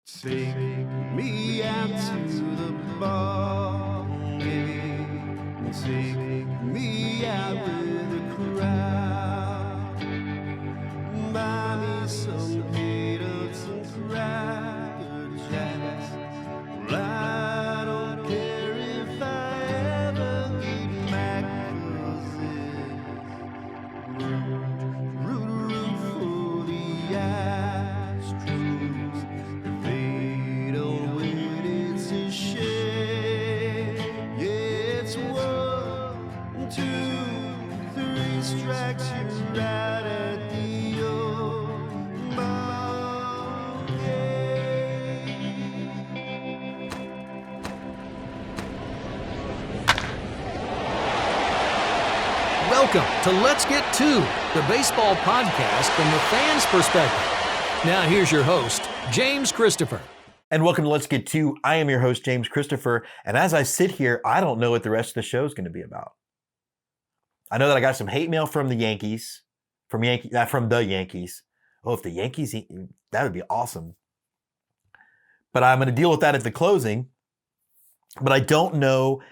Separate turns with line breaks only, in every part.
Take me out to the bar, yeah. Take me out with the crowd. Buy me some potatoes and cracker jacks. Well, I don't care if I ever get back, 'cause it's root for the Astros. If they don't win, it's a shame. Yeah, it's 1, 2, 3 strikes, you're out at the old ball game.
Welcome to Let's Get To, the baseball podcast from the fans' perspective. Now here's your host, James Christopher.
And welcome to Let's Get To. I am your host, James Christopher. And as I sit here, I don't know what the rest of the show is going to be about. I know that I got some hate mail from the Yankees, from the Yankees. Oh, if the Yankees, that would be awesome. But I'm going to deal with that at the closing. But I don't know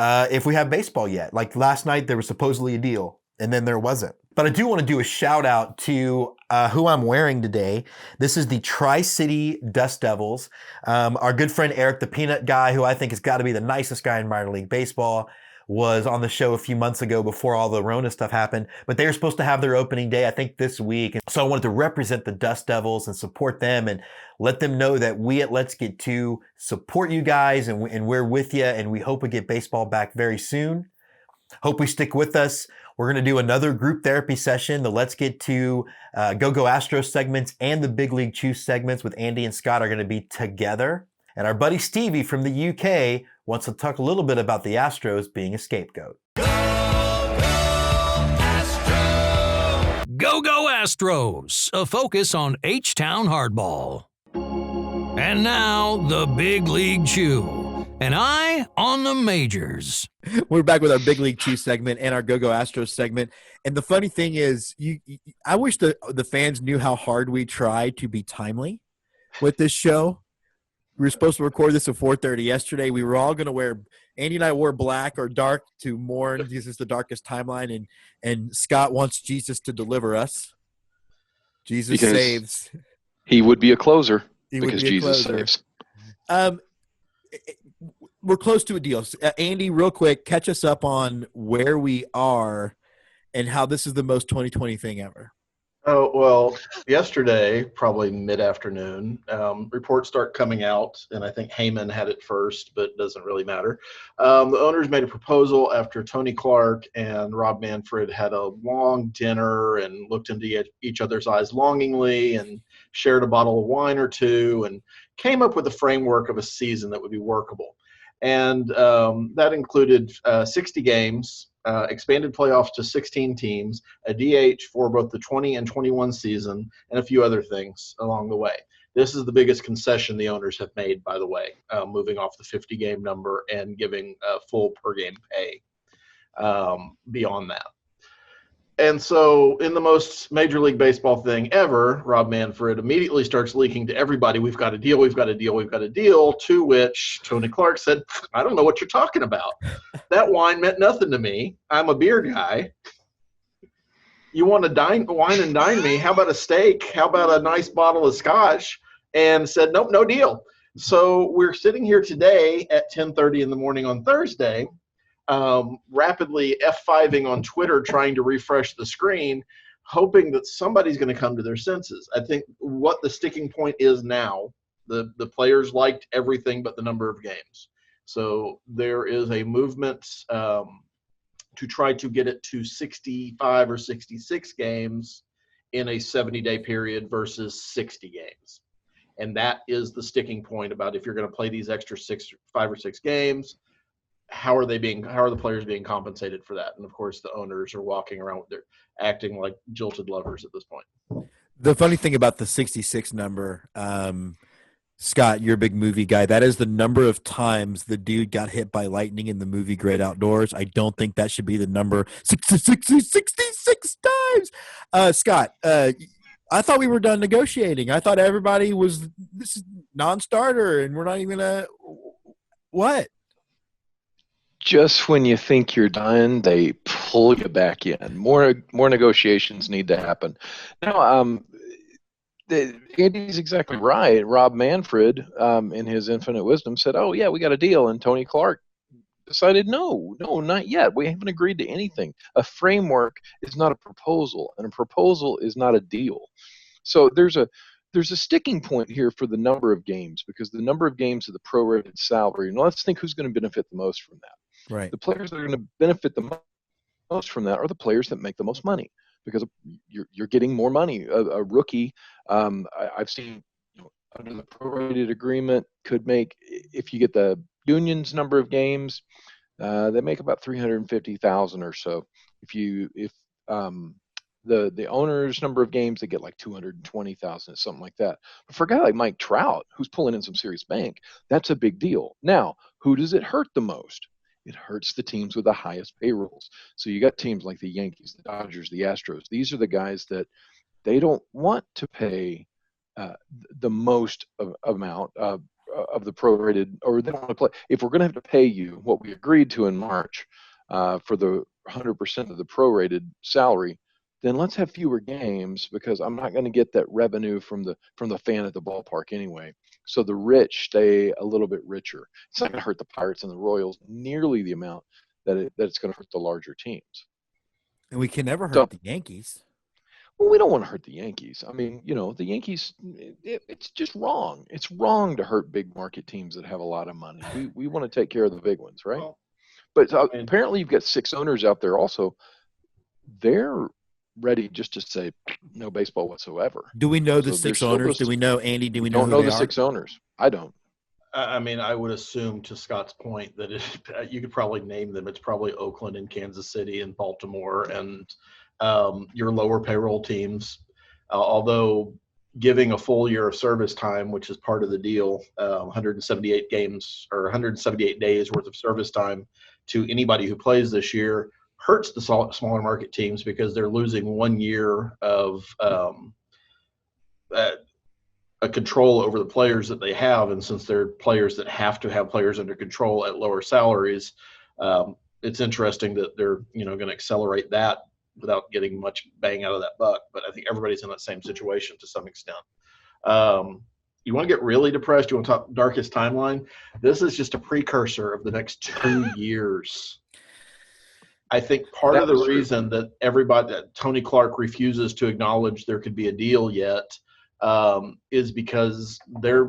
if we have baseball yet. Like last night, there was supposedly a deal, and then there wasn't. But I do want to do a shout out to who I'm wearing today. This is the Tri-City Dust Devils. Our good friend Eric, the Peanut Guy, who I think has got to be the nicest guy in minor league baseball, was on the show a few months ago before all the Rona stuff happened. But they were supposed to have their opening day, I think, this week. And so I wanted to represent the Dust Devils and support them and let them know that we at Let's Get To support you guys and we're with you. And we hope we get baseball back very soon. Hope we stick with us. We're going to do another group therapy session, the Let's Get To Go Astros segments and the Big League Chew segments with Andy and Scott are going to be together. And our buddy Stevie from the UK wants to talk a little bit about the Astros being a scapegoat.
Go Go Astros, a focus on H-Town hardball. And now, the Big League Chew, an eye on the majors.
We're back with our Big League Chew segment and our Go Astros segment. And the funny thing is, I wish the fans knew how hard we try to be timely with this show. We were supposed to record this at 4:30 yesterday. We were all going to wear – Andy and I wore black or dark to mourn. This is the darkest timeline. And Scott wants Jesus to deliver us. Jesus
because
saves.
He would be a closer
He would
because
be a
Jesus
closer.
saves.
We're close to a deal. Andy, real quick, catch us up on where we are and how this is the most 2020 thing ever.
Oh, well, yesterday, probably mid-afternoon, reports start coming out, and I think Heyman had it first, but it doesn't really matter. The owners made a proposal after Tony Clark and Rob Manfred had a long dinner and looked into each other's eyes longingly and shared a bottle of wine or two and came up with a framework of a season that would be workable. And that included 60 games, expanded playoffs to 16 teams, a DH for both the 20 and 21 season, and a few other things along the way. This is the biggest concession the owners have made, by the way, moving off the 50-game number and giving full per-game pay beyond that. And so in the most Major League Baseball thing ever, Rob Manfred immediately starts leaking to everybody, we've got a deal, we've got a deal, we've got a deal, to which Tony Clark said, I don't know what you're talking about. That wine meant nothing to me. I'm a beer guy. You want to wine and dine me? How about a steak? How about a nice bottle of scotch? And said, nope, no deal. So we're sitting here today at 10:30 in the morning on Thursday, rapidly F5ing on Twitter, trying to refresh the screen, hoping that somebody's going to come to their senses. I think what the sticking point is now, the players liked everything but the number of games. So there is a movement to try to get it to 65 or 66 games in a 70-day period versus 60 games. And that is the sticking point about if you're going to play these extra 5 or 6 games, how are the players being compensated for that? And of course the owners are walking around they're acting like jilted lovers at this point.
The funny thing about the 66 number, Scott, you're a big movie guy. That is the number of times the dude got hit by lightning in the movie Great Outdoors. I don't think that should be the number 66 times. Scott, I thought we were done negotiating. I thought everybody was non-starter, and we're not even gonna what?
Just when you think you're done, they pull you back in. More negotiations need to happen. Now, Andy's exactly right. Rob Manfred, in his infinite wisdom, said, "Oh yeah, we got a deal," and Tony Clark decided, no, not yet. We haven't agreed to anything. A framework is not a proposal, and a proposal is not a deal. So there's a sticking point here for the number of games, because the number of games of the prorated salary. And let's think who's going to benefit the most from that.
Right.
The players that are going to benefit the most from that are the players that make the most money, because you're getting more money. A rookie, I've seen, under the prorated agreement, could make, if you get the union's number of games, they make about 350,000 or so. If the owner's number of games, they get like 220,000, something like that. But for a guy like Mike Trout, who's pulling in some serious bank, that's a big deal. Now, who does it hurt the most? It hurts the teams with the highest payrolls. So you got teams like the Yankees, the Dodgers, the Astros. These are the guys that they don't want to pay the most amount of the prorated, or they don't want to play. If we're going to have to pay you what we agreed to in March for the 100% of the prorated salary, then let's have fewer games, because I'm not going to get that revenue from the fan at the ballpark anyway. So the rich stay a little bit richer. It's not going to hurt the Pirates and the Royals nearly the amount that it's going to hurt the larger teams.
And we can never hurt the Yankees.
Well, we don't want to hurt the Yankees. I mean, the Yankees, it's just wrong. It's wrong to hurt big market teams that have a lot of money. We want to take care of the big ones, right?
Well,
but apparently you've got 6 owners out there also. They're ready just to say no baseball whatsoever.
Do we know the 6 owners? Do we know, Andy? Do we know?
Don't know the 6 owners. I don't.
I mean, I would assume, to Scott's point, that you could probably name them. It's probably Oakland and Kansas City and Baltimore and your lower payroll teams. Although giving a full year of service time, which is part of the deal, 178 games or 178 days worth of service time to anybody who plays this year, hurts the smaller market teams, because they're losing 1 year of a control over the players that they have. And since they're players that have to have players under control at lower salaries, it's interesting that they're going to accelerate that without getting much bang out of that buck. But I think everybody's in that same situation to some extent. You want to get really depressed? You want to talk darkest timeline? This is just a precursor of the next 2 years. I think part of the reason that Tony Clark refuses to acknowledge there could be a deal yet is because they're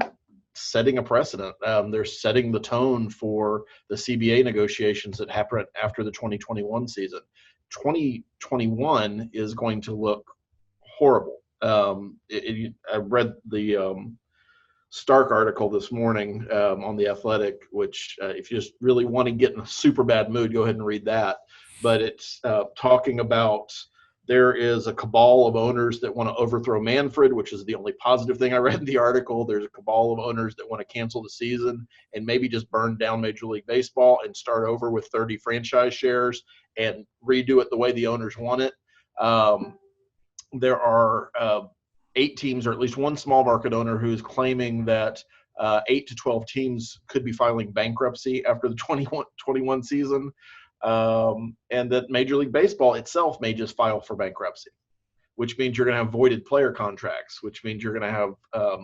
setting a precedent. They're setting the tone for the CBA negotiations that happen after the 2021 season. 2021 is going to look horrible. I read the Stark article this morning on The Athletic, which if you just really want to get in a super bad mood, go ahead and read that. But it's talking about there is a cabal of owners that want to overthrow Manfred, which is the only positive thing I read in the article. There's a cabal of owners that want to cancel the season and maybe just burn down Major League Baseball and start over with 30 franchise shares and redo it the way the owners want it. There are 8 teams, or at least one small market owner, who is claiming that 8 to 12 teams could be filing bankruptcy after the 2021 season. And that Major League Baseball itself may just file for bankruptcy, which means you're going to have voided player contracts, which means you're going to have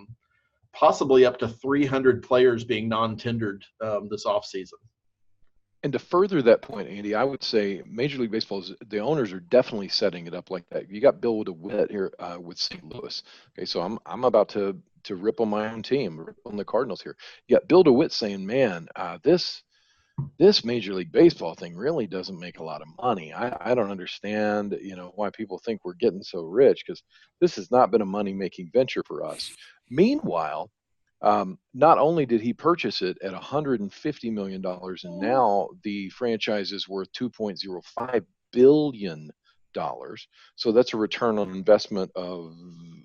possibly up to 300 players being non-tendered this offseason.
And to further that point, Andy, I would say Major League Baseball's, the owners are definitely setting it up like that. You got Bill DeWitt here with St. Louis. Okay, so I'm about to rip on my own team, rip on the Cardinals here. You got Bill DeWitt saying, man, this Major League Baseball thing really doesn't make a lot of money. I don't understand, why people think we're getting so rich, because this has not been a money-making venture for us. Meanwhile, not only did he purchase it at $150 million, and now the franchise is worth $2.05 billion. So that's a return on investment of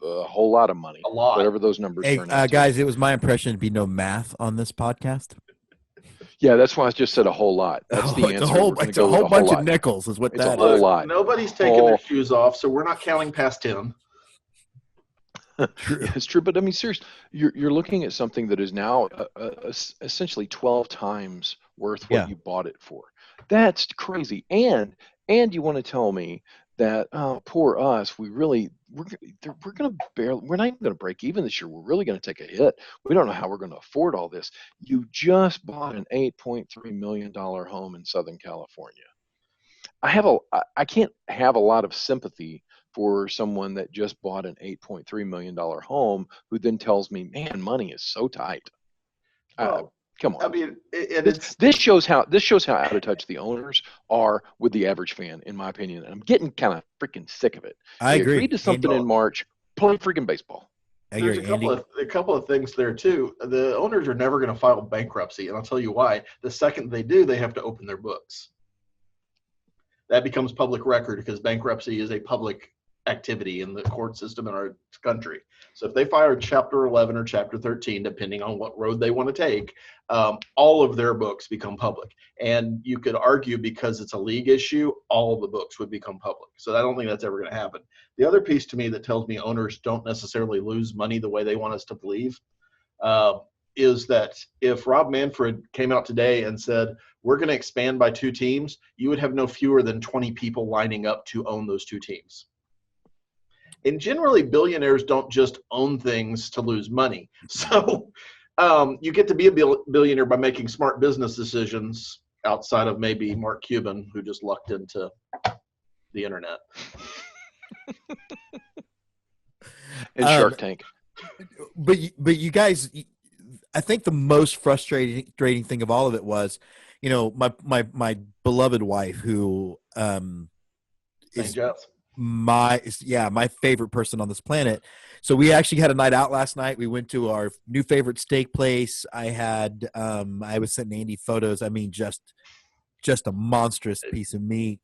a whole lot of money.
A lot.
Whatever those numbers turn out to.
Guys, it was my impression to be no math on this podcast.
Yeah, that's why I just said a whole lot. That's the answer.
It's a whole bunch of nickels is what
it's
that
a whole
is.
lot.
Nobody's taking their shoes off, so we're not counting past 10.
True.
Yeah, it's true. But I mean, seriously, you're looking at something that is now essentially 12 times worth
Yeah.
what you bought it for. That's crazy. And you want to tell me that poor us, we're going to barely, we're not even going to break even this year. We're really going to take a hit. We don't know how we're going to afford all this. You just bought an $8.3 million home in Southern California. I can't have a lot of sympathy for someone that just bought an $8.3 million home who then tells me, "Man, money is so tight."
Well,
Come
I
on.
mean, and
This
it's
this shows how out of touch the owners are with the average fan, in my opinion. And I'm getting kind of freaking sick of it.
I
They
agree.
agreed to something
Andy,
in March. Play freaking baseball.
I
there's
agree. Andy.
a couple of things there too. The owners are never going to file bankruptcy, and I'll tell you why. The second they do, they have to open their books. That becomes public record because bankruptcy is a public activity in the court system in our country. So if they file Chapter 11 or Chapter 13, depending on what road they want to take, all of their books become public. And you could argue because it's a league issue, all of the books would become public. So I don't think that's ever going to happen. The other piece to me that tells me owners don't necessarily lose money the way they want us to believe is that if Rob Manfred came out today and said, we're going to expand by 2 teams, you would have no fewer than 20 people lining up to own those 2 teams. And generally, billionaires don't just own things to lose money. So you get to be a billionaire by making smart business decisions outside of maybe Mark Cuban, who just lucked into the internet.
And Shark Tank.
But you guys, I think the most frustrating thing of all of it was, my beloved wife, who is
Jeff.
my favorite person on this planet. So we actually had a night out last night. We went to our new favorite steak place. I was sending Andy photos. I mean, just a monstrous piece of meat.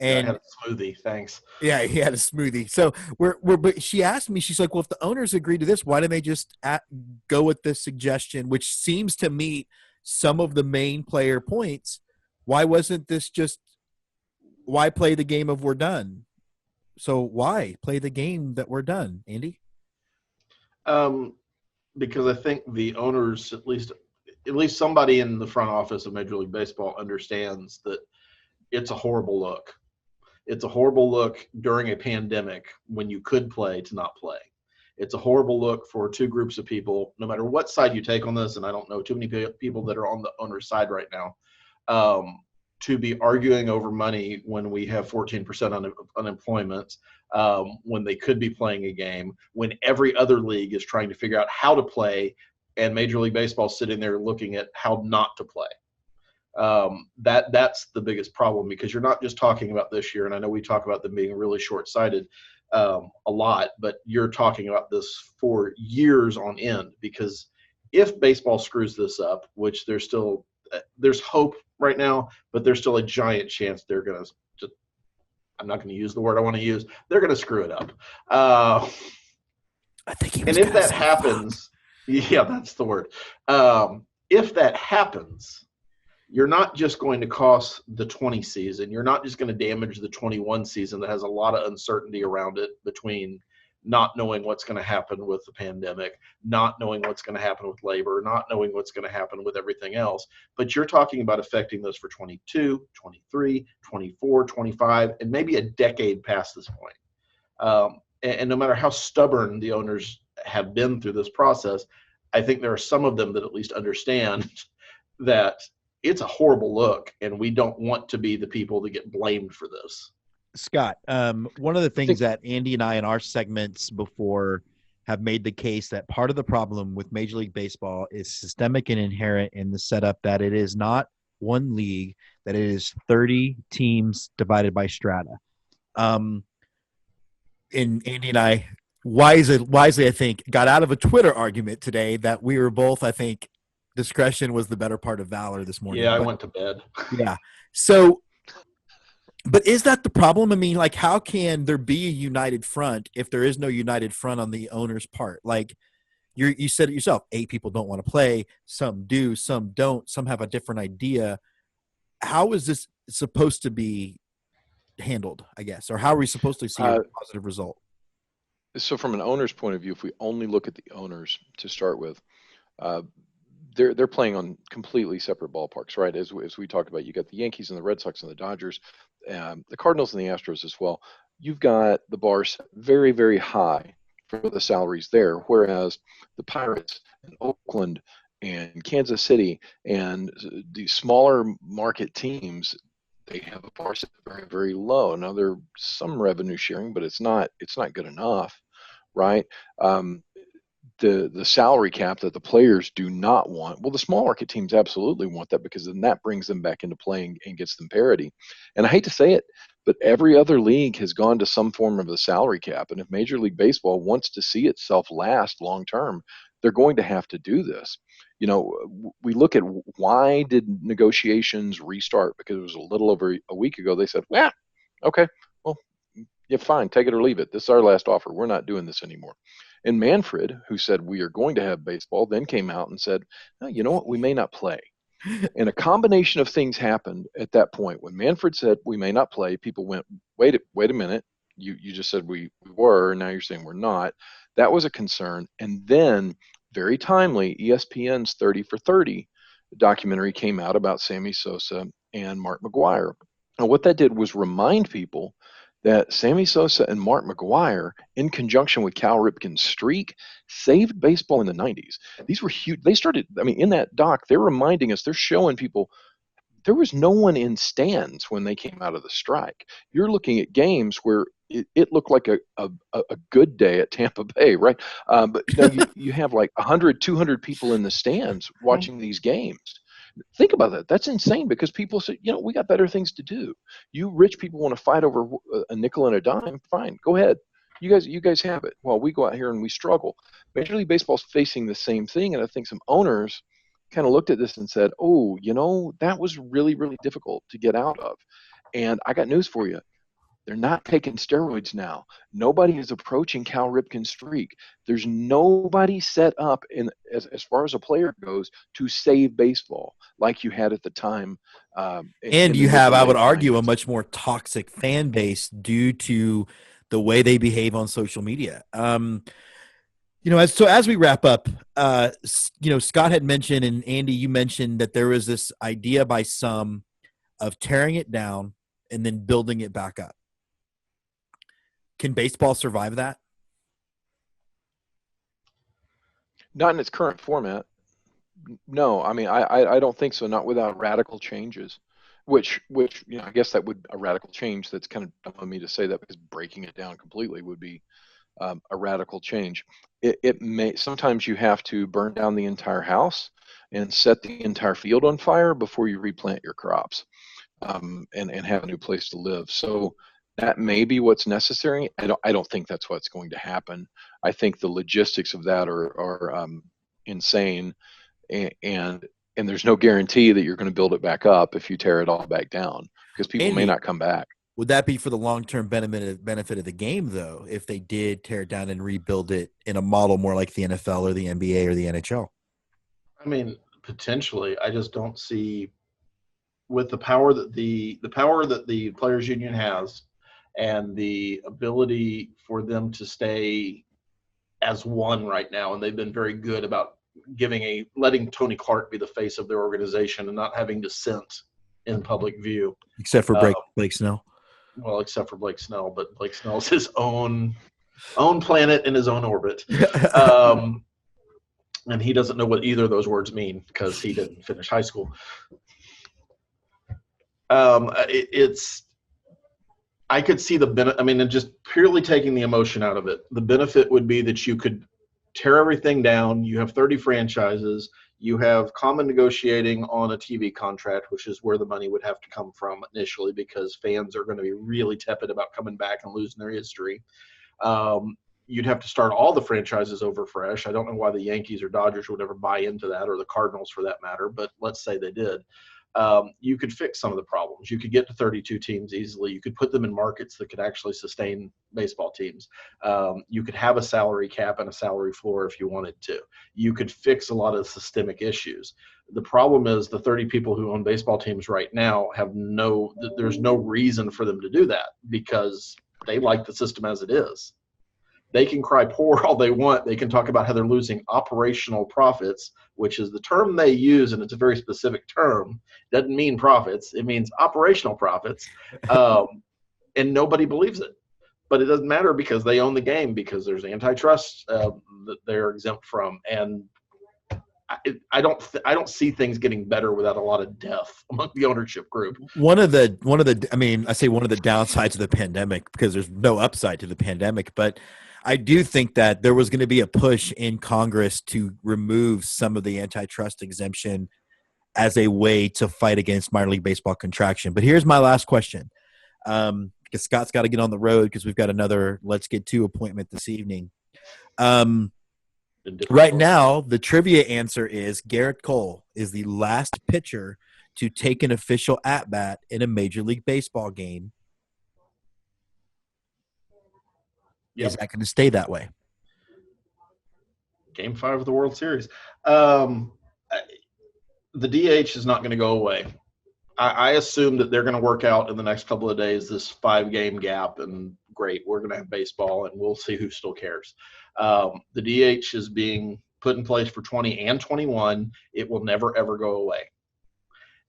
And
I had a smoothie. Thanks.
yeah, he had a smoothie. So but she asked me, she's like, well, if the owners agree to this, why don't they just go with this suggestion, which seems to meet some of the main player points? Why wasn't this just, why play the game of we're done? So why play the game that we're done, Andy?
Because I think the owners, at least somebody in the front office of Major League Baseball understands that it's a horrible look. It's a horrible look during a pandemic when you could play to not play. It's a horrible look for 2 groups of people, no matter what side you take on this, and I don't know too many people that are on the owner's side right now, to be arguing over money when we have 14% unemployment, when they could be playing a game, when every other league is trying to figure out how to play, and Major League Baseball sitting there looking at how not to play. That's the biggest problem, because you're not just talking about this year, and I know we talk about them being really short-sighted a lot, but you're talking about this for years on end, because if baseball screws this up, which there's hope right now, but there's still a giant chance they're going to, I'm not going to use the word I want to use, they're going to screw it up.
I think
and if that happens, yeah, that's the word. If that happens, you're not just going to cost the 20 season. You're not just going to damage the 21 season that has a lot of uncertainty around it, between not knowing what's going to happen with the pandemic, not knowing what's going to happen with labor, not knowing what's going to happen with everything else. But you're talking about affecting those for 22, 23, 24, 25, and maybe a decade past this point. And no matter how stubborn the owners have been through this process, I think there are some of them that at least understand that it's a horrible look, and we don't want to be the people that get blamed for this.
Scott, one of the things that Andy and I in our segments before have made the case that part of the problem with Major League Baseball is systemic and inherent in the setup that it is not one league, that it is 30 teams divided by strata. And Andy and I wisely, I think, got out of a Twitter argument today that we were both, I think, discretion was the better part of valor this morning.
Yeah, I went to bed.
Yeah. So, but is that the problem? I mean, like, how can there be a united front if there is no united front on the owner's part? Like, you said it yourself, 8 people don't want to play. Some do, some don't. Some have a different idea. How is this supposed to be handled, I guess? Or how are we supposed to see a positive result?
So from an owner's point of view, if we only look at the owners to start with, uh, they're playing on completely separate ballparks, right? As we talked about, you got the Yankees and the Red Sox and the Dodgers, the Cardinals and the Astros as well. You've got the bar set very, very high for the salaries there, whereas the Pirates and Oakland and Kansas City and the smaller market teams, they have a bar set very, very low. Now there's some revenue sharing, but it's not good enough, right? Um, the salary cap that the players do not want. Well, the small market teams absolutely want that because then that brings them back into playing and gets them parity. And I hate to say it, but every other league has gone to some form of a salary cap. And if Major League Baseball wants to see itself last long term, they're going to have to do this. You know, we look at why did negotiations restart? Because it was a little over a week ago. They said, well, okay, well, yeah, fine, take it or leave it. This is our last offer. We're not doing this anymore. And Manfred, who said we are going to have baseball, then came out and said, no, you know what, we may not play. And a combination of things happened at that point. When Manfred said we may not play, people went, wait a minute. You just said we were, and now you're saying we're not. That was a concern. And then, very timely, ESPN's 30 for 30 documentary came out about Sammy Sosa and Mark McGwire. And what that did was remind people that Sammy Sosa and Mark McGwire, in conjunction with Cal Ripken's streak, saved baseball in the 90s. These were huge. They started, I mean, in that doc, they're reminding us, they're showing people there was no one in stands when they came out of the strike. You're looking at games where it looked like a good day at Tampa Bay, right? But you know, you have like 100, 200 people in the stands watching these games. Think about that. That's insane because people say, you know, we got better things to do. You rich people want to fight over a nickel and a dime. Fine, go ahead. You guys have it. While we go out here and we struggle. Major League Baseball's facing the same thing, and I think some owners kind of looked at this and said, "Oh, you know, that was really, really difficult to get out of." And I got news for you. They're not taking steroids now. Nobody is approaching Cal Ripken's streak. There's nobody set up as far as a player goes to save baseball like you had at the time.
And you have, I would argue, a much more toxic fan base due to the way they behave on social media. You know, as we wrap up, you know, Scott had mentioned, and Andy, you mentioned that there was this idea by some of tearing it down and then building it back up. Can baseball survive that?
Not in its current format. No, I mean, I don't think so. Not without radical changes, which you know, I guess that would a radical change. That's kind of dumb of me to say that because breaking it down completely would be a radical change. It may sometimes you have to burn down the entire house and set the entire field on fire before you replant your crops, and have a new place to live. So that may be what's necessary. I don't think that's what's going to happen. I think the logistics of that are insane, and there's no guarantee that you're going to build it back up if you tear it all back down because people may
Andy,
not come back.
would that be for the long-term benefit of the game, though, if they did tear it down and rebuild it in a model more like the NFL or the NBA or the NHL?
I mean, potentially. I just don't see with the power that the players union has and the ability for them to stay as one right now, and they've been very good about letting Tony Clark be the face of their organization and not having dissent in public view.
Except for Blake Snell.
Well, except for Blake Snell, but Blake Snell's his own planet in his own orbit. And he doesn't know what either of those words mean because he didn't finish high school. I could see the benefit. I mean, and just purely taking the emotion out of it, the benefit would be that you could tear everything down. You have 30 franchises. You have common negotiating on a TV contract, which is where the money would have to come from initially because fans are going to be really tepid about coming back and losing their history. You'd have to start all the franchises over fresh. I don't know why the Yankees or Dodgers would ever buy into that, or the Cardinals for that matter, but let's say they did. You could fix some of the problems. You could get to 32 teams easily. You could put them in markets that could actually sustain baseball teams. You could have a salary cap and a salary floor if you wanted to. You could fix a lot of systemic issues. The problem is the 30 people who own baseball teams right now there's no reason for them to do that because they like the system as it is. They can cry poor all they want. They can talk about how they're losing operational profits, which is the term they use, and it's a very specific term. It doesn't mean profits. It means operational profits, and nobody believes it. But it doesn't matter because they own the game, because there's antitrust that they're exempt from, and I don't see things getting better without a lot of death among the ownership group.
One of the I mean, I say one of the downsides of the pandemic, because there's no upside to the pandemic, but I do think that there was going to be a push in Congress to remove some of the antitrust exemption as a way to fight against minor league baseball contraction. But here's my last question. Because Scott's got to get on the road because we've got another Let's Get To appointment this evening. Right now, the trivia answer is Garrett Cole is the last pitcher to take an official at-bat in a Major League Baseball game.
Yep.
Is that going to stay that way?
Game 5 of the World Series. The DH is not going to go away. I assume that they're going to work out in the next couple of days this 5-game gap, and great, we're going to have baseball, and we'll see who still cares. The DH is being put in place for 20 and 21. It will never, ever go away.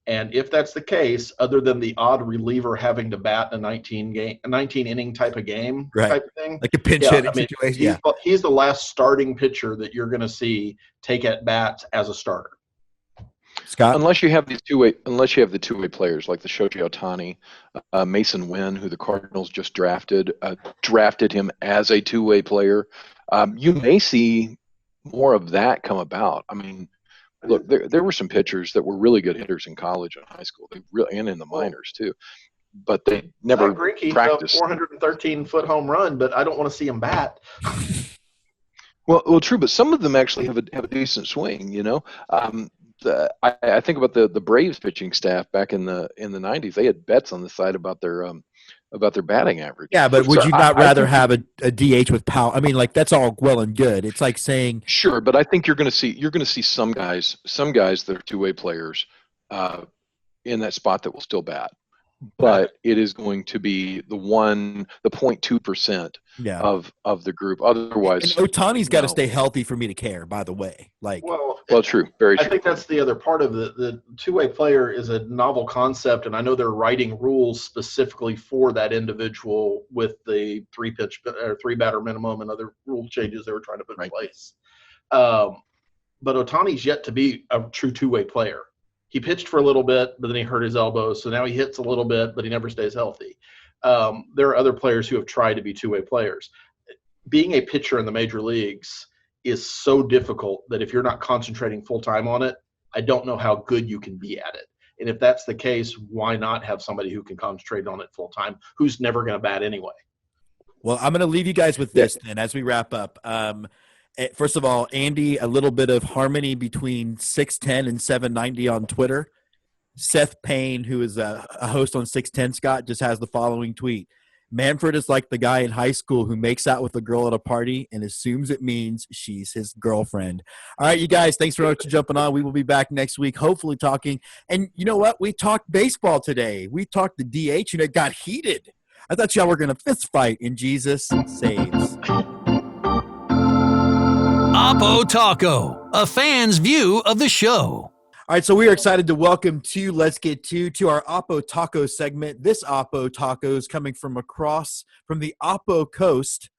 And if that's the case, other than the odd reliever having to bat a 19-inning type of game,
Right.
type of thing,
Like a pinch hitting situation?
he's the last starting pitcher that you're going to see take at bats as a starter.
Scott?
Unless you have the two-way players like the Shohei Ohtani, Mason Wynn, who the Cardinals just drafted him as a two-way player. You may see more of that come about. I mean, look, there were some pitchers that were really good hitters in college and high school, and in the minors too, but they never practiced.
413-foot home run, but I don't want to see him bat.
Well, true, but some of them actually have a decent swing. You know, I think about the Braves pitching staff back in the 90s. They had bets on the side about their batting average.
Yeah, but would you not rather have a DH with power? I mean, like, that's all well and good. It's like saying
sure, but I think you're going to see some guys that are two-way players in that spot that will still bat. But it is going to be the 0.2% of the group. Otherwise,
and Ohtani's got to stay healthy for me to care. By the way,
well, true, very true.
I think that's the other part of the two-way player is a novel concept, and I know they're writing rules specifically for that individual with the three-batter minimum and other rule changes they were trying to put in place. But Ohtani's yet to be a true two-way player. He pitched for a little bit, but then he hurt his elbow. So now he hits a little bit, but he never stays healthy. There are other players who have tried to be two-way players. Being a pitcher in the major leagues is so difficult that if you're not concentrating full-time on it, I don't know how good you can be at it. And if that's the case, why not have somebody who can concentrate on it full-time, who's never going to bat anyway?
Well, I'm going to leave you guys with this then as we wrap up. First of all, Andy, a little bit of harmony between 610 and 790 on Twitter. Seth Payne, who is a host on 610 Scott, just has the following tweet. Manfred is like the guy in high school who makes out with a girl at a party and assumes it means she's his girlfriend. All right, you guys, thanks for jumping on. We will be back next week, hopefully talking. And you know what? We talked baseball today. We talked the DH, and it got heated. I thought y'all were going to fist fight, and Jesus saves.
Oppo Talko, a fan's view of the show.
All right, so we are excited to welcome to Let's Get To our Oppo Talko segment. This Oppo Talko is coming from the Oppo coast,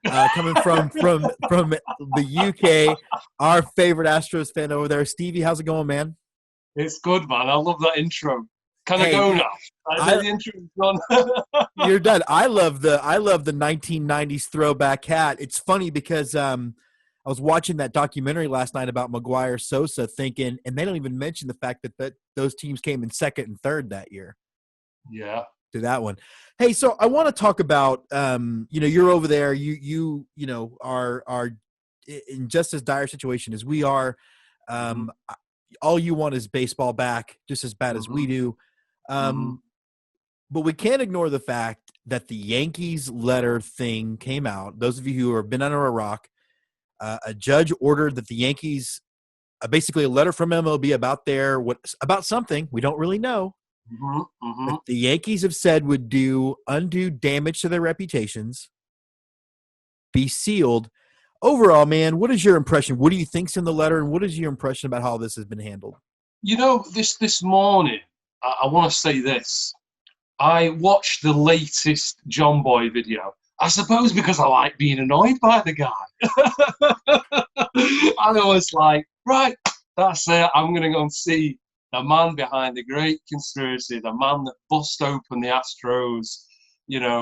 coming from the UK. Our favorite Astros fan over there, Stevie. How's it going, man?
It's good, man. I love that intro. Can I go now? The intro's gone.
You're done. I love the 1990s throwback hat. It's funny because I was watching that documentary last night about Maguire Sosa thinking, and they don't even mention the fact that those teams came in second and third that year.
Yeah.
To that one. Hey, so I want to talk about, you're over there, you are in just as dire situation as we are. All you want is baseball back, just as bad as we do. But we can't ignore the fact that the Yankees letter thing came out. Those of you who have been under a rock, a judge ordered that the Yankees, basically a letter from MLB about something we don't really know, that the Yankees have said would do undue damage to their reputations, be sealed. Overall, man, what is your impression? What do you think's in the letter, and what is your impression about how this has been handled?
This morning, I want to say this. I watched the latest John Boy video. I suppose because I like being annoyed by the guy. And I was like, right, that's it. I'm going to go and see the man behind the great conspiracy, the man that bust open the Astros,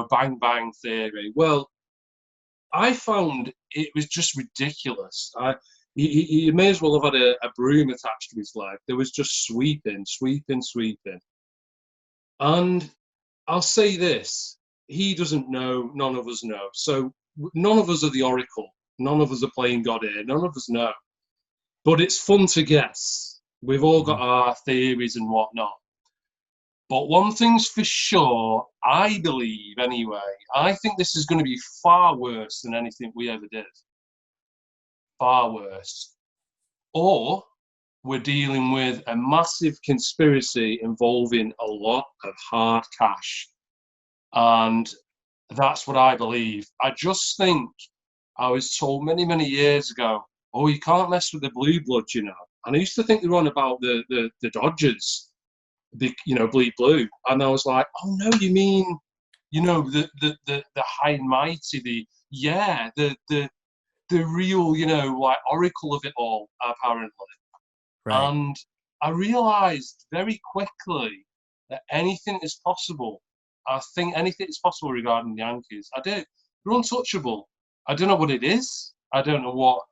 bang bang theory. Well, I found it was just ridiculous. He may as well have had a broom attached to his leg. There was just sweeping. And I'll say this, he doesn't know, none of us know. So none of us are the oracle. None of us are playing God here. None of us know. But it's fun to guess. We've all got our theories and whatnot. But one thing's for sure, I believe anyway, I think this is going to be far worse than anything we ever did. Far worse. Or we're dealing with a massive conspiracy involving a lot of hard cash. And that's what I believe. I just think I was told many, many years ago, oh, you can't mess with the blue blood, And I used to think they were on about the Dodgers, bleed blue. And I was like, oh, no, you mean, the high and mighty, the real, oracle of it all, apparently. Right. And I realized very quickly that anything is possible. I think anything is possible regarding the Yankees. I do. They're untouchable. I don't know what it is. I don't know what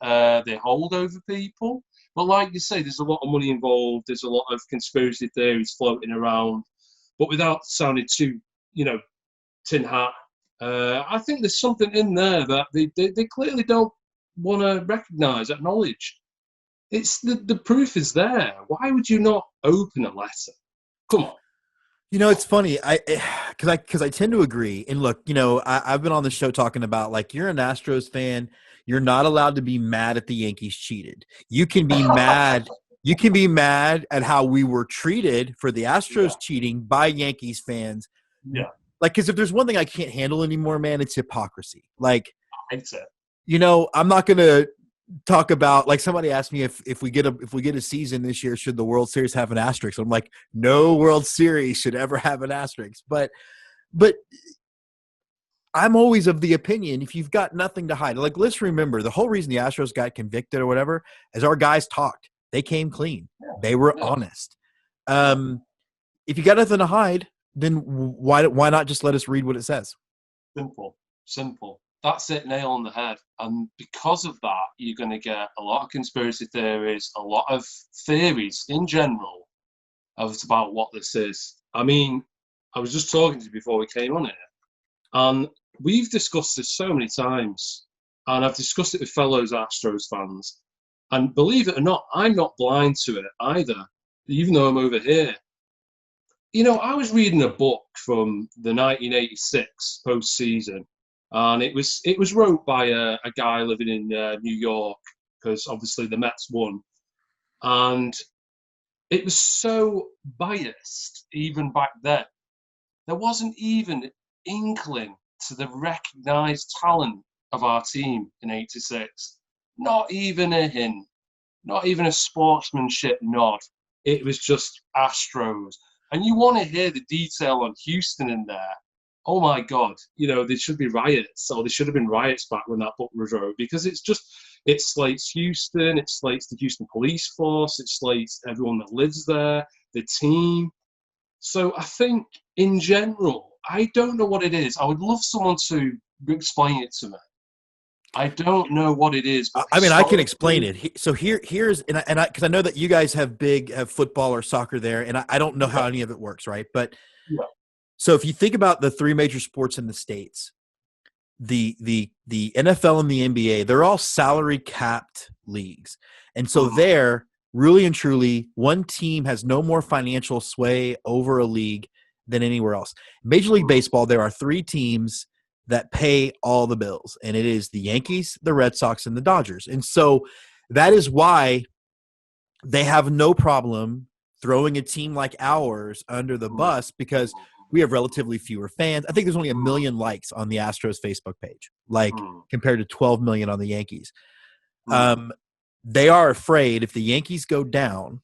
they hold over people. But like you say, there's a lot of money involved. There's a lot of conspiracy theories floating around. But without sounding too, tin hat, I think there's something in there that they clearly don't want to recognize, acknowledge. It's the proof is there. Why would you not open a letter? Come on.
It's funny. Because I tend to agree. And look, I've been on the show talking about, like, you're an Astros fan. You're not allowed to be mad at the Yankees cheated. You can be mad. You can be mad at how we were treated for the Astros cheating by Yankees fans.
Yeah.
Like, because if there's one thing I can't handle anymore, man, it's hypocrisy. Like,
it's it.
I'm not going to talk about, like, somebody asked me if we get a season this year, should the World Series have an asterisk? I'm like, no World Series should ever have an asterisk. But I'm always of the opinion, if you've got nothing to hide, like, let's remember the whole reason the Astros got convicted or whatever is our guys talked. They came clean. They were honest. If you got nothing to hide, then why not just let us read what it says?
Simple. That's it, nail on the head. And because of that, you're going to get a lot of conspiracy theories, a lot of theories in general about what this is. I mean, I was just talking to you before we came on here, and we've discussed this so many times, and I've discussed it with fellow Astros fans. And believe it or not, I'm not blind to it either, even though I'm over here. I was reading a book from the 1986 postseason. And it was wrote by a guy living in New York, because obviously the Mets won. And it was so biased even back then. There wasn't even an inkling to the recognized talent of our team in 86. Not even a hint. Not even a sportsmanship nod. It was just Astros. And you want to hear the detail on Houston in there. Oh my God, there should be riots, or there should have been riots back when that book was wrote, because it slates Houston, it slates the Houston police force, it slates everyone that lives there, the team. So I think in general, I don't know what it is. I would love someone to explain it to me. I don't know what it is.
I mean, I can explain it. So here's because I know that you guys have football or soccer there, and I don't know how any of it works, right? But so if you think about the three major sports in the States, the NFL and the NBA, they're all salary capped leagues. And so there, really and truly, one team has no more financial sway over a league than anywhere else. Major League Baseball, there are three teams that pay all the bills, and it is the Yankees, the Red Sox, and the Dodgers. And so that is why they have no problem throwing a team like ours under the bus, because We have relatively fewer fans. I think there's only 1 million likes on the Astros Facebook page, like compared to 12 million on the Yankees. They are afraid if the Yankees go down,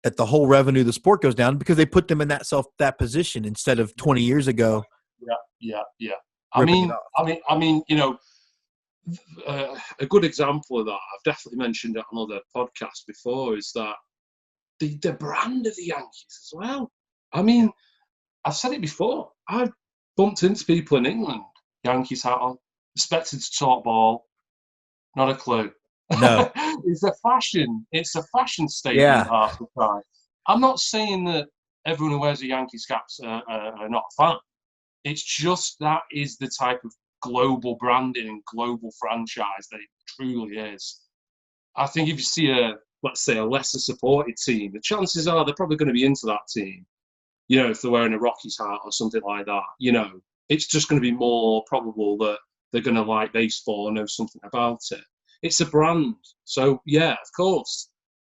that the whole revenue of the sport goes down because they put them in that position instead of 20 years ago.
Yeah. I mean, a good example of that, I've definitely mentioned it on other podcasts before, is that the brand of the Yankees as well. I mean, I've said it before. I've bumped into people in England, Yankees hat on, expected to talk ball, not a clue.
No.
It's a fashion statement half the time. I'm not saying that everyone who wears a Yankees caps are not a fan. It's just that is the type of global branding and global franchise that it truly is. I think if you see let's say a lesser supported team, the chances are they're probably going to be into that team. You know, if they're wearing a Rockies hat or something like that, you know, it's just going to be more probable that they're going to like baseball and know something about it. It's a brand. So, yeah, of course.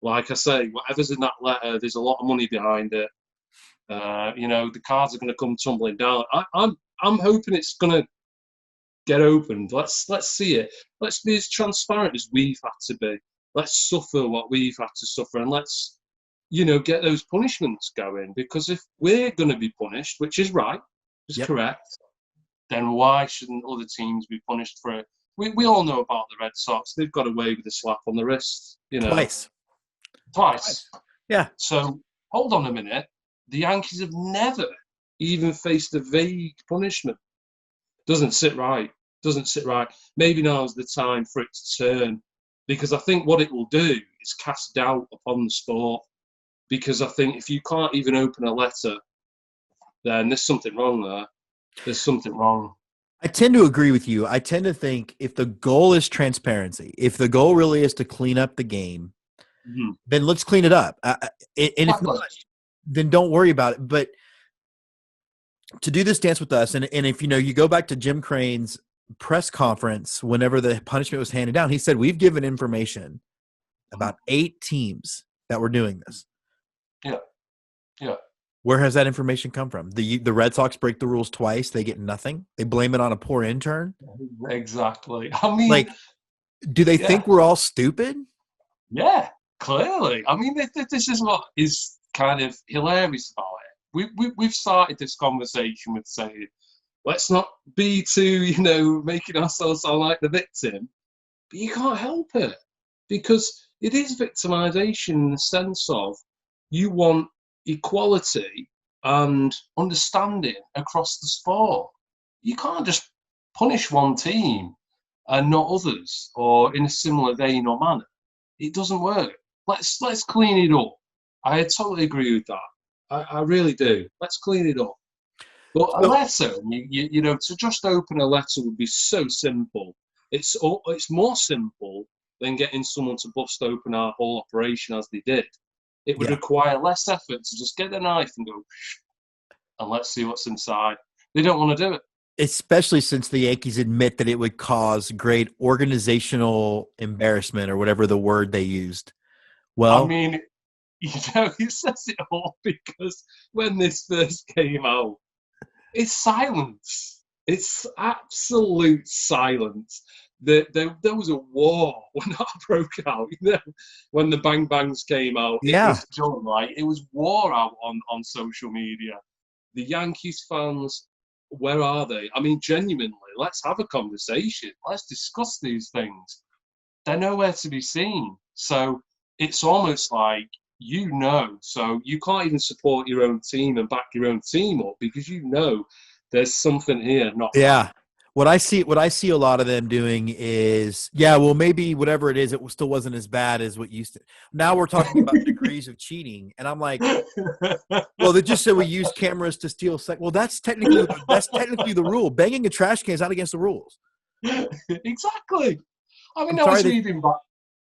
Like I say, whatever's in that letter, there's a lot of money behind it. You know, the cards are going to come tumbling down. I'm hoping it's going to get opened. Let's see it. Let's be as transparent as we've had to be. Let's suffer what we've had to suffer, and let's, you know, get those punishments going. Because if we're going to be punished, which is right, is correct, then why shouldn't other teams be punished for it? We all know about the Red Sox. They've got away with a slap on the wrist, you know. Twice. Yeah. So hold on a minute. The Yankees have never even faced a vague punishment. Doesn't sit right. Maybe now's the time for it to turn, because I think what it will do is cast doubt upon the sport. Because I think if you can't even open a letter, then there's something wrong there. There's something wrong.
I tend to agree with you. I tend to think if the goal is transparency, if the goal really is to clean up the game, then let's clean it up. And if not, then don't worry about it. But to do this dance with us, and if, you know, you go back to Jim Crane's press conference whenever the punishment was handed down, he said, we've given information about 8 teams that were doing this.
Yeah.
Where has that information come from? The Red Sox break the rules twice. They get nothing. They blame it on a poor intern.
Exactly. I mean,
like, do they think we're all stupid?
Yeah, clearly. I mean, this is what is kind of hilarious about it. We've started this conversation with saying, let's not be too, you know, making ourselves sound like the victim. But you can't help it, because it is victimization in the sense of you want equality and understanding across the sport. You can't just punish one team and not others, or in a similar vein or manner. It doesn't work. Let's clean it up. I totally agree with that. I really do. Let's clean it up. But a letter, you know, to just open a letter would be so simple. It's more simple than getting someone to bust open our whole operation as they did. It would require less effort to just get a knife and go, and let's see what's inside. They don't want to do it.
Especially since the Yankees admit that it would cause great organizational embarrassment, or whatever the word they used. Well,
I mean, you know, he says it all, because when this first came out, it's silence. It's absolute silence. There was a war when that broke out. You know, when the Bang Bangs came out, it was done, right? It was war out on social media. The Yankees fans, where are they? I mean, genuinely, let's have a conversation. Let's discuss these things. They're nowhere to be seen. So it's almost like, you know, so you can't even support your own team and back your own team up, because you know there's something here not right.
What I see a lot of them doing is, well, maybe whatever it is, it still wasn't as bad as what used to. Now we're talking about degrees of cheating, and I'm like, well, they just said we use cameras to steal Well, that's technically the rule. Banging a trash can is not against the rules.
Exactly. I mean, I was reading back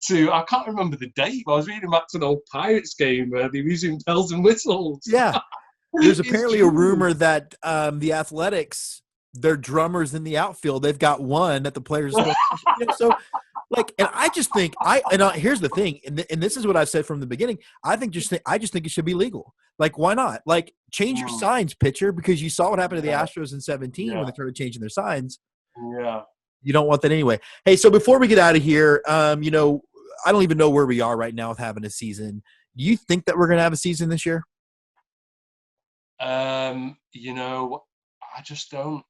to, I can't remember the date, but I was reading back to an old Pirates game where they were using bells and whistles.
Yeah. There's apparently a rumor that the Athletics, their drummers in the outfield, they've got one that the players. So Like, and I just think here's the thing, and this is what I've said from the beginning. I just think it should be legal. Like, why not? Like, change your signs, pitcher, because you saw what happened to the Astros in 17 when they started changing their signs.
Yeah.
You don't want that anyway. Hey, so before we get out of here, I don't even know where we are right now with having a season. Do you think that we're going to have a season this year?
I just don't.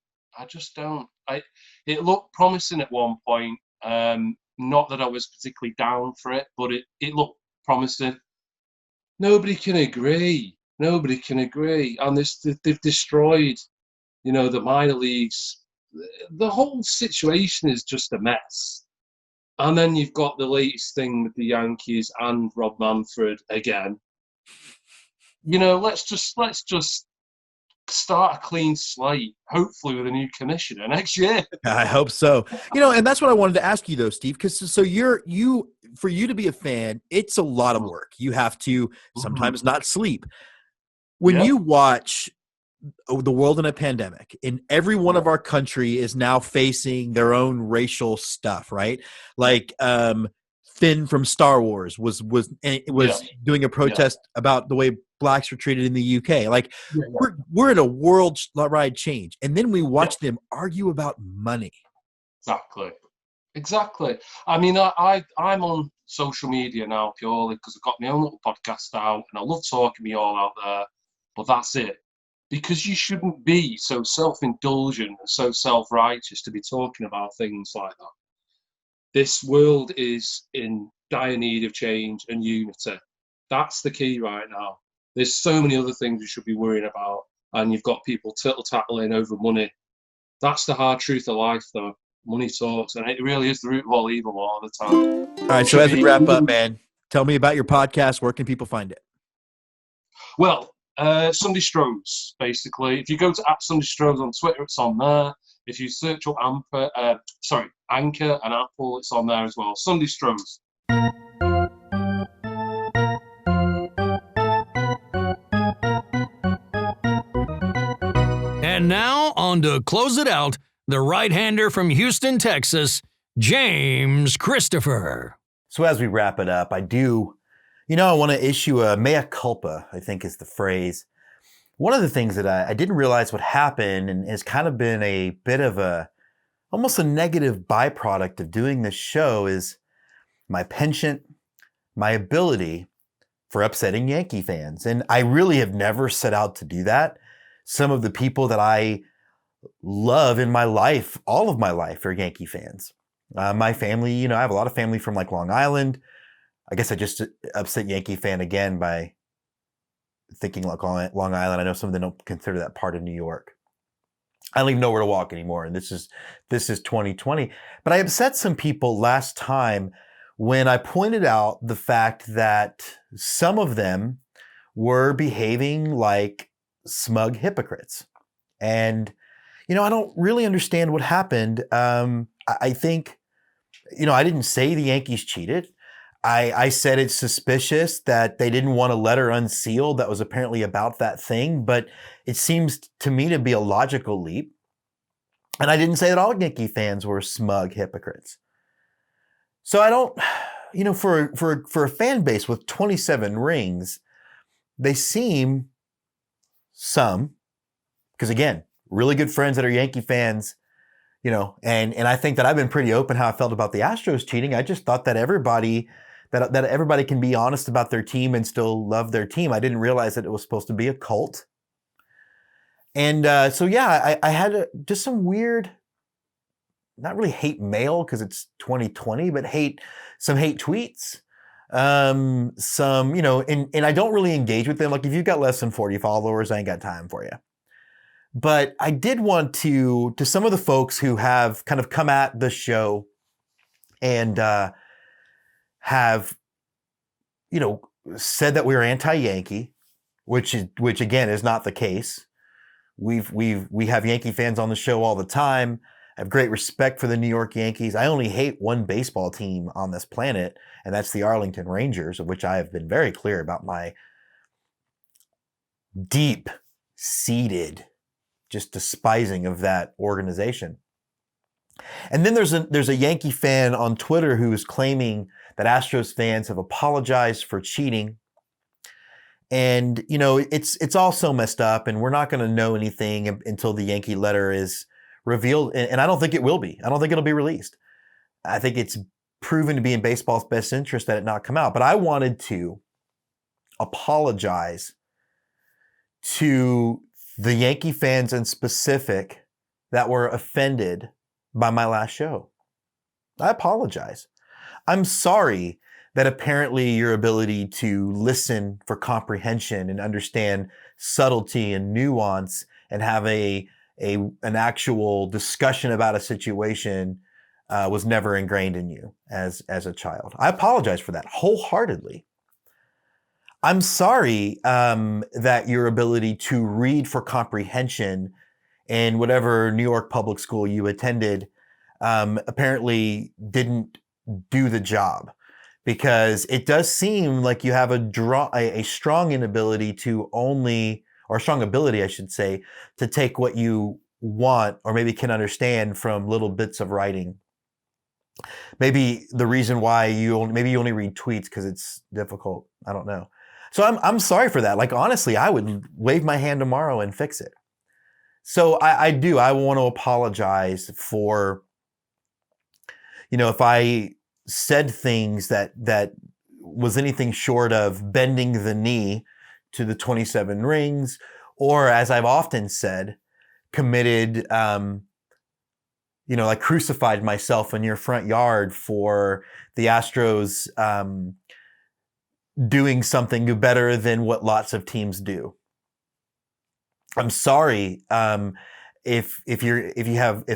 It looked promising at one point. Not that I was particularly down for it, but it looked promising. Nobody can agree. And they've destroyed, the minor leagues. The whole situation is just a mess. And then you've got the latest thing with the Yankees and Rob Manfred again. Let's just start a clean slate, hopefully with a new commissioner next year.
I hope so. And that's what I wanted to ask you though, Steve, because for you to be a fan, it's a lot of work. You have to sometimes not sleep. When you watch the world in a pandemic, and every one of our country is now facing their own racial stuff, right? Like Finn from Star Wars was doing a protest about the way blacks were treated in the UK. Like we're in a worldwide change, and then we watch them argue about money.
Exactly. I mean, I'm on social media now purely because I've got my own little podcast out, and I love talking to you all out there. But that's it. Because you shouldn't be so self-indulgent and so self-righteous to be talking about things like that. This world is in dire need of change and unity. That's the key right now. There's so many other things we should be worrying about, and you've got people tittle-tattling over money. That's the hard truth of life, though. Money talks, and it really is the root of all evil a lot of the time.
All right, so as we wrap up, man, tell me about your podcast. Where can people find it?
Well, Sunday Stros, basically. If you go to @SundayStros on Twitter, it's on there. If you search up Anchor and Apple, it's on there as well. Sunday Stros.
And now, on to close it out, the right-hander from Houston, Texas, James Christopher.
So as we wrap it up, I want to issue a mea culpa, I think is the phrase. One of the things that I didn't realize would happen, and has kind of been a bit of almost a negative byproduct of doing this show, is my penchant, my ability for upsetting Yankee fans. And I really have never set out to do that. Some of the people that I love in my life, all of my life, are Yankee fans. My family, I have a lot of family from like Long Island. I guess I just upset Yankee fan again by thinking like Long Island. I know some of them don't consider that part of New York. I don't even know where to walk anymore. And this is 2020. But I upset some people last time when I pointed out the fact that some of them were behaving like smug hypocrites. And, I don't really understand what happened. I think, I didn't say the Yankees cheated. I said it's suspicious that they didn't want a letter unsealed that was apparently about that thing, but it seems to me to be a logical leap. And I didn't say that all Yankee fans were smug hypocrites. So I don't, for a fan base with 27 rings, they seem because again, really good friends that are Yankee fans, and I think that I've been pretty open how I felt about the Astros cheating. I just thought that everybody can be honest about their team and still love their team. I didn't realize that it was supposed to be a cult. And I had just some weird, not really hate mail because it's 2020, but some hate tweets. And I don't really engage with them. Like if you've got less than 40 followers, I ain't got time for you. But I did want to some of the folks who have kind of come at the show and have, said that we are anti-Yankee, which again is not the case. We have Yankee fans on the show all the time. I have great respect for the New York Yankees. I only hate one baseball team on this planet, and that's the Arlington Rangers, of which I have been very clear about my deep-seated just despising of that organization. And then there's a Yankee fan on Twitter who is claiming that Astros fans have apologized for cheating. And, you know, it's all so messed up, and we're not going to know anything until the Yankee letter is revealed. And I don't think it will be. I don't think it'll be released. I think it's proven to be in baseball's best interest that it not come out. But I wanted to apologize to the Yankee fans in specific that were offended by my last show. I apologize. I'm sorry that apparently your ability to listen for comprehension and understand subtlety and nuance and have an actual discussion about a situation was never ingrained in you as a child. I apologize for that wholeheartedly. I'm sorry that your ability to read for comprehension in whatever New York public school you attended apparently didn't do the job, because it does seem like you have a strong inability to or strong ability, I should say, to take what you want or maybe can understand from little bits of writing. Maybe the reason why you only read tweets because it's difficult. I don't know. So I'm sorry for that. Like, honestly, I would wave my hand tomorrow and fix it. So I want to apologize for, you know, if I said things that was anything short of bending the knee to the 27 rings, or as I've often said, committed, like crucified myself in your front yard for the Astros doing something better than what lots of teams do. I'm sorry if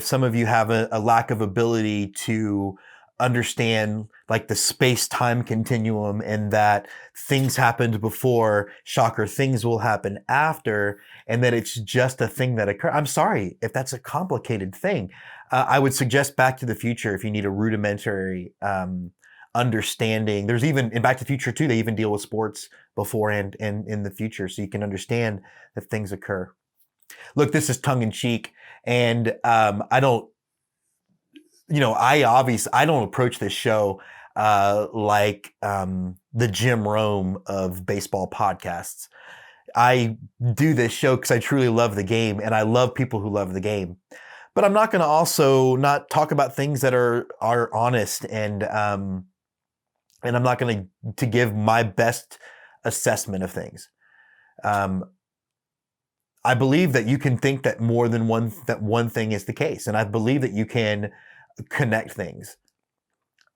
some of you have a lack of ability to understand like the space-time continuum, and that things happened before, shocker, things will happen after, and that it's just a thing that occurred. I'm sorry if that's a complicated thing. I would suggest Back to the Future if you need a rudimentary understanding. There's even in Back to the Future 2, they even deal with sports beforehand and in the future, so you can understand that things occur. Look, this is tongue in cheek, and I don't approach this show like the Jim Rome of baseball podcasts. I do this show because I truly love the game, and I love people who love the game. But I'm not going to also not talk about things that are honest, and I'm not going to give my best assessment of things. I believe that you can think that more than one thing is the case, and I believe that you can connect things.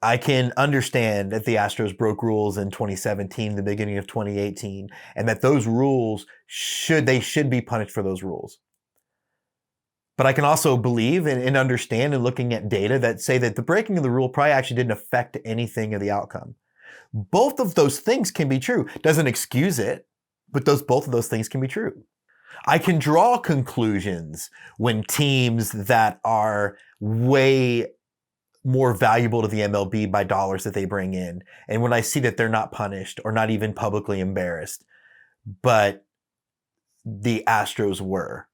I can understand that the Astros broke rules in 2017, the beginning of 2018, and that those rules should be punished for those rules. But I can also believe and understand, and looking at data that say that the breaking of the rule probably actually didn't affect anything of the outcome. Both of those things can be true. Doesn't excuse it, but both of those things can be true. I can draw conclusions when teams that are way more valuable to the MLB by dollars that they bring in, and when I see that they're not punished or not even publicly embarrassed, but the Astros were.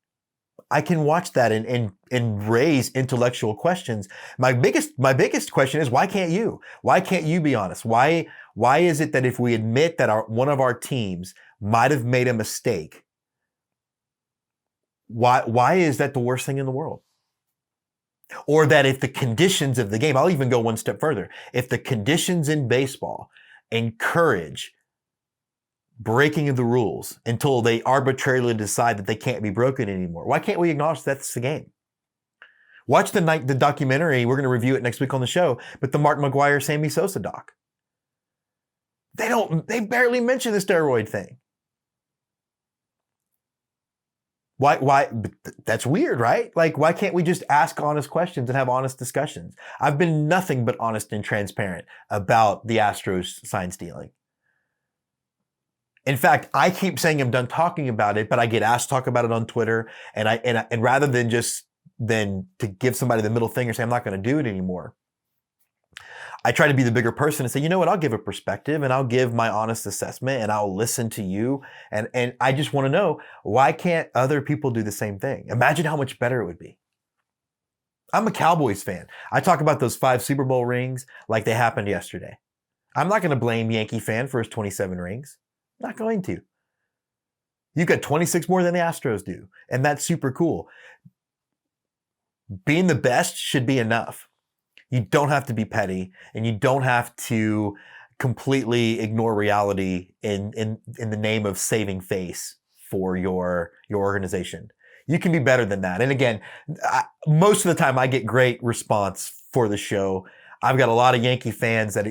I can watch that and raise intellectual questions. My biggest question is, why can't you? Why can't you be honest? Why is it that if we admit that one of our teams might have made a mistake, why is that the worst thing in the world? Or that if the conditions of the game, I'll even go one step further, if the conditions in baseball encourage breaking of the rules until they arbitrarily decide that they can't be broken anymore, why can't we acknowledge that's the game? Watch the documentary, we're going to review it next week on the show, but the Mark McGwire, Sammy Sosa doc. They barely mention the steroid thing. Why? That's weird, right? Like, why can't we just ask honest questions and have honest discussions? I've been nothing but honest and transparent about the Astros sign stealing. In fact, I keep saying I'm done talking about it, but I get asked to talk about it on Twitter, and rather than to give somebody the middle finger, say I'm not going to do it anymore, I try to be the bigger person and say, you know what, I'll give a perspective and I'll give my honest assessment and I'll listen to you. And I just want to know, why can't other people do the same thing? Imagine how much better it would be. I'm a Cowboys fan. I talk about those 5 Super Bowl rings like they happened yesterday. I'm not going to blame Yankee fan for his 27 rings. Not going to. You've got 26 more than the Astros do, and that's super cool. Being the best should be enough. You don't have to be petty, and you don't have to completely ignore reality in the name of saving face for your organization. You can be better than that. And again, most of the time I get great response for the show. I've got a lot of Yankee fans that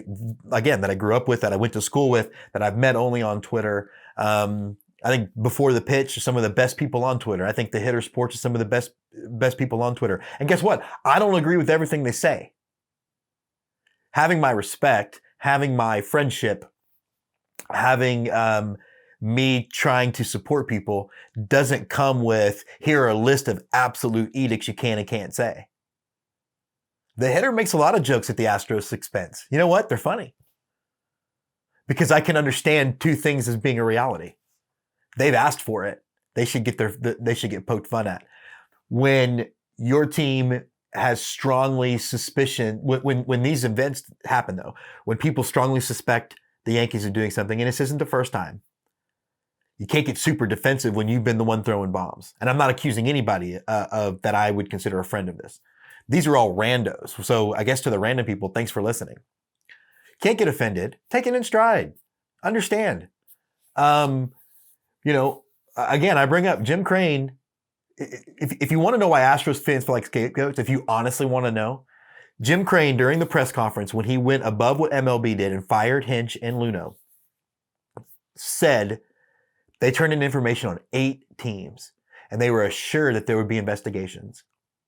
I grew up with, that I went to school with, that I've met only on Twitter. I think Before the Pitch are some of the best people on Twitter. I think the Hitter Sports are some of the best people on Twitter. And guess what? I don't agree with everything they say. Having my respect, having my friendship, having me trying to support people doesn't come with, here are a list of absolute edicts you can and can't say. The Hitter makes a lot of jokes at the Astros' expense. You know what? They're funny. Because I can understand 2 things as being a reality. They've asked for it. They should get poked fun at. When your team has strongly suspicion, when these events happen though, when people strongly suspect the Yankees are doing something, and this isn't the first time, you can't get super defensive when you've been the one throwing bombs. And I'm not accusing anybody of that I would consider a friend of this. These are all randos. So I guess to the random people, thanks for listening. Can't get offended. Take it in stride. Understand. Again, I bring up Jim Crane. If you want to know why Astros fans feel like scapegoats, if you honestly want to know, Jim Crane, during the press conference, when he went above what MLB did and fired Hinch and Luno, said they turned in information on 8 teams, and they were assured that there would be investigations.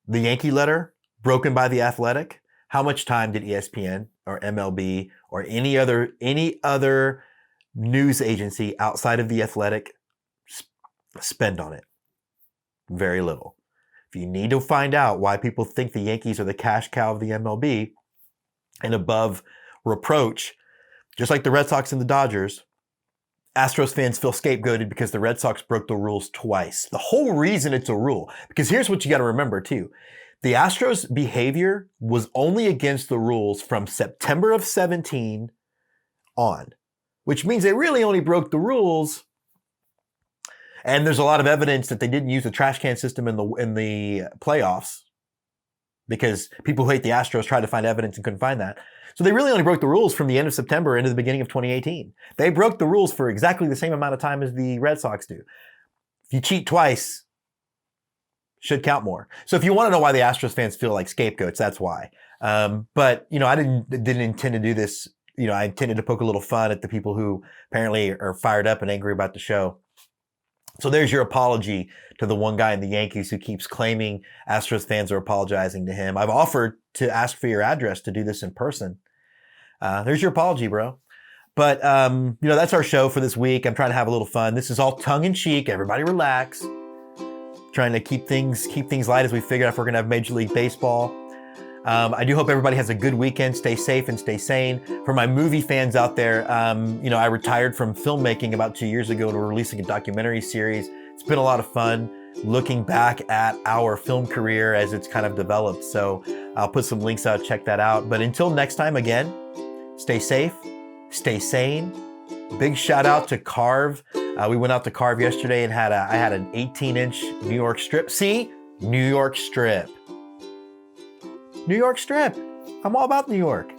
The Yankee letter, broken by The Athletic, how much time did ESPN or MLB or any other news agency outside of The Athletic spend on it? Very little. If you need to find out why people think the Yankees are the cash cow of the MLB and above reproach, just like the Red Sox and the Dodgers, Astros fans feel scapegoated because the Red Sox broke the rules twice. The whole reason it's a rule, because here's what you got to remember too. The Astros' behavior was only against the rules from September of 17 on, which means they really only broke the rules. And there's a lot of evidence that they didn't use the trash can system in the playoffs, because people who hate the Astros tried to find evidence and couldn't find that. So they really only broke the rules from the end of September into the beginning of 2018. They broke the rules for exactly the same amount of time as the Red Sox do. If you cheat twice, should count more. So if you want to know why the Astros fans feel like scapegoats, that's why. But I didn't intend to do this. I intended to poke a little fun at the people who apparently are fired up and angry about the show. So there's your apology to the one guy in the Yankees who keeps claiming Astros fans are apologizing to him. I've offered to ask for your address to do this in person. There's your apology, bro. But, that's our show for this week. I'm trying to have a little fun. This is all tongue in cheek. Everybody relax. Trying to keep things light as we figure out if we're going to have Major League Baseball. I do hope everybody has a good weekend. Stay safe and stay sane. For my movie fans out there, I retired from filmmaking about 2 years ago and we're releasing a documentary series. It's been a lot of fun looking back at our film career as it's kind of developed. So I'll put some links out, check that out. But until next time, again, stay safe, stay sane. Big shout out to Carve. We went out to Carve yesterday and I had an 18-inch New York strip. See? New York strip. New York strip. I'm all about New York.